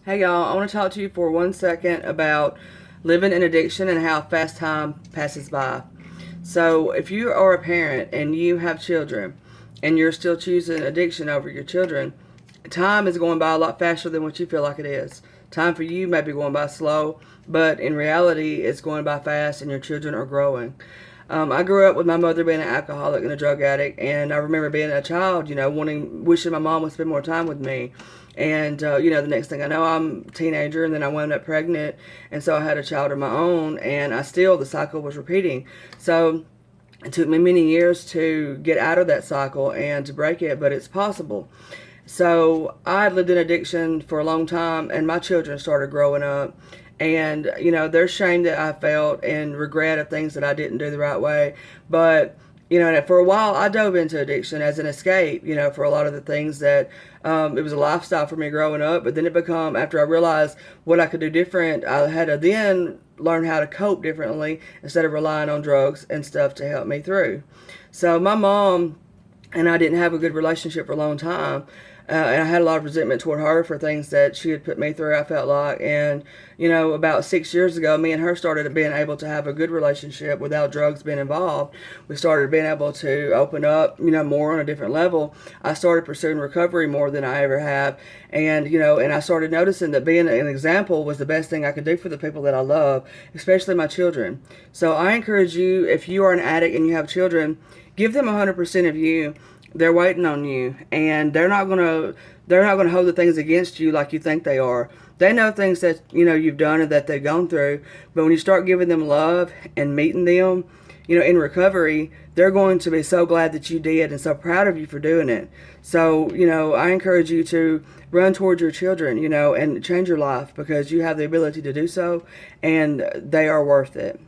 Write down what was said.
Hey y'all, I want to talk to you for 1 second about living in addiction and how fast time passes by. So, if you are a parent and you have children and you're still choosing addiction over your children, time is going by a lot faster than what you feel like it is. Time for you may be going by slow, but in reality, it's going by fast and your children are growing. I grew up with my mother being an alcoholic and a drug addict, and I remember being a child, wishing my mom would spend more time with me. And, the next thing I know, I'm a teenager, and then I wound up pregnant, and so I had a child of my own, and the cycle was repeating. So it took me many years to get out of that cycle and to break it, but it's possible. So I had lived in addiction for a long time, and my children started growing up. And, there's shame that I felt and regret of things that I didn't do the right way. But, for a while, I dove into addiction as an escape, for a lot of the things that it was a lifestyle for me growing up. But then after I realized what I could do different, I had to then learn how to cope differently instead of relying on drugs and stuff to help me through. So my mom and I didn't have a good relationship for a long time. And I had a lot of resentment toward her for things that she had put me through, I felt like. And, about 6 years ago, me and her started being able to have a good relationship without drugs being involved. We started being able to open up, more on a different level. I started pursuing recovery more than I ever have. And I started noticing that being an example was the best thing I could do for the people that I love, especially my children. So I encourage you, if you are an addict and you have children, give them 100% of you. They're waiting on you, and they're not gonna hold the things against you like you think they are. They know things that you've done and that they've gone through, but when you start giving them love and meeting them, in recovery, they're going to be so glad that you did and so proud of you for doing it. So, I encourage you to run towards your children, and change your life because you have the ability to do so, and they are worth it.